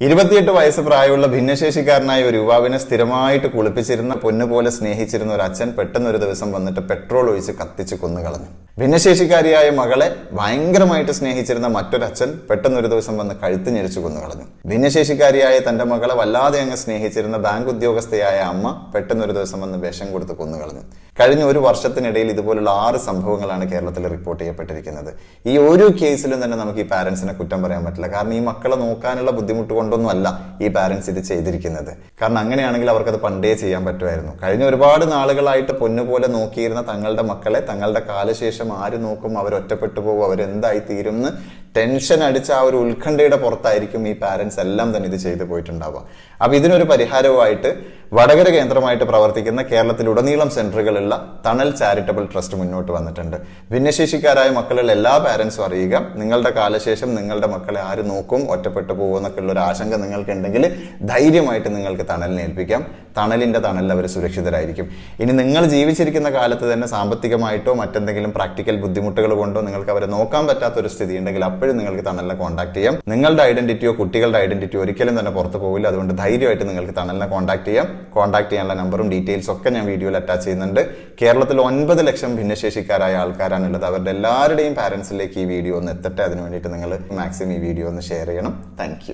28 വയസ്സ് പ്രായമുള്ള ഭിന്നശേഷിക്കാരനായ ഒരു യുവാവിനെ സ്ഥിരമായിട്ട് കുളിപ്പിച്ചിരുന്ന പൊന്നുപോലെ സ്നേഹിച്ചിരുന്ന ഒരു അച്ഛൻ പെട്ടെന്ന് ഒരു ദിവസം വന്നിട്ട് പെട്രോൾ ഒഴിച്ച് കത്തിച്ച് കൊന്നുകളഞ്ഞു. ഭിന്നശേഷിക്കാരിയായ മകളെ ഭയങ്കരമായിട്ട് സ്നേഹിച്ചിരുന്ന മറ്റൊരച്ഛൻ പെട്ടെന്ന് ഒരു ദിവസം വന്ന് കഴുത്ത് ഞെരിച്ചു കൊന്നുകളഞ്ഞു. ഭിന്നശേഷിക്കാരിയായ തന്റെ മകളെ വല്ലാതെ അങ്ങ് സ്നേഹിച്ചിരുന്ന ബാങ്ക് ഉദ്യോഗസ്ഥയായ അമ്മ പെട്ടെന്ന് ഒരു ദിവസം വന്ന് വിഷം കൊടുത്ത് കൊന്നുകളഞ്ഞു. കഴിഞ്ഞ ഒരു വർഷത്തിനിടയിൽ ഇതുപോലുള്ള 6 സംഭവങ്ങളാണ് കേരളത്തിൽ റിപ്പോർട്ട് ചെയ്യപ്പെട്ടിരിക്കുന്നത്. ഈ ഓരോ കേസിലും തന്നെ നമുക്ക് ഈ പാരന്റ്സിനെ കുറ്റം പറയാൻ പറ്റില്ല. കാരണം ഈ മക്കളെ നോക്കാനുള്ള ബുദ്ധിമുട്ട് കൊണ്ടൊന്നും അല്ല ഈ പാരന്റ്സ് ഇത് ചെയ്തിരിക്കുന്നത്. കാരണം അങ്ങനെയാണെങ്കിൽ അവർക്കത് പണ്ടേ ചെയ്യാൻ പറ്റുമായിരുന്നു. കഴിഞ്ഞ ഒരുപാട് നാളുകളായിട്ട് പൊന്നുപോലെ നോക്കിയിരുന്ന തങ്ങളുടെ മക്കളെ തങ്ങളുടെ കാലശേഷം ആര് നോക്കും, അവർ ഒറ്റപ്പെട്ടു പോകും, അവരെന്തായി തീരും എന്ന് ടെൻഷൻ അടിച്ച ആ ഒരു ഉത്കണ്ഠയുടെ പുറത്തായിരിക്കും ഈ പാരന്റ്സ് എല്ലാം തന്നെ ഇത് ചെയ്തു പോയിട്ടുണ്ടാവുക. അപ്പൊ ഇതിനൊരു പരിഹാരമായിട്ട് വടകര കേന്ദ്രമായിട്ട് പ്രവർത്തിക്കുന്ന കേരളത്തിലുടനീളം സെന്ററുകളുള്ള തണൽ ചാരിറ്റബിൾ ട്രസ്റ്റ് മുന്നോട്ട് വന്നിട്ടുണ്ട്. ഭിന്നശേഷിക്കാരായ മക്കളുള്ള എല്ലാ പാരന്റ്സും അറിയുക, നിങ്ങളുടെ കാലശേഷം നിങ്ങളുടെ മക്കളെ ആര് നോക്കും, ഒറ്റപ്പെട്ടു പോകുമെന്നൊക്കെ ഉള്ള ഒരു ആശങ്ക നിങ്ങൾക്കുണ്ടെങ്കിൽ ധൈര്യമായിട്ട് നിങ്ങൾക്ക് തണലിനെ ഏൽപ്പിക്കാം. തണലിന്റെ തണലിൽ അവർ സുരക്ഷിതരായിരിക്കും. ഇനി നിങ്ങൾ ജീവിച്ചിരിക്കുന്ന കാലത്ത് തന്നെ സാമ്പത്തികമായിട്ടോ മറ്റെന്തെങ്കിലും പ്രാക്ടിക്കൽ ബുദ്ധിമുട്ടുകൾ കൊണ്ടോ നിങ്ങൾക്ക് അവരെ നോക്കാൻ പറ്റാത്തൊരു സ്ഥിതി ഉണ്ടെങ്കിൽ അപ്പോഴും നിങ്ങൾക്ക് തണലിനെ കോൺടാക്ട് ചെയ്യാം. നിങ്ങളുടെ ഐഡന്റിറ്റിയോ കുട്ടികളുടെ ഐഡന്റിറ്റിയോ ഒരിക്കലും തന്നെ പുറത്തു പോകില്ല. അതുകൊണ്ട് ധൈര്യമായിട്ട് നിങ്ങൾക്ക് തണലിനെ കോൺടാക്ട് ചെയ്യാം. കോൺടാക്ട് ചെയ്യാനുള്ള നമ്പറും ഡീറ്റെയിൽസ് ഒക്കെ ഞാൻ വീഡിയോയിൽ അറ്റാച്ച് ചെയ്യുന്നുണ്ട്. കേരളത്തിൽ 9 ലക്ഷം ഭിന്നശേഷിക്കാരായ ആൾക്കാരാണുള്ളത്. അവരുടെ എല്ലാവരുടെയും പാരന്റ്സിലേക്ക് ഈ വീഡിയോ ഒന്ന് എത്തട്ടെ. അതിനു വേണ്ടിയിട്ട് നിങ്ങൾ മാക്സിമം ഈ വീഡിയോ ഒന്ന് ഷെയർ ചെയ്യണം. Thank you.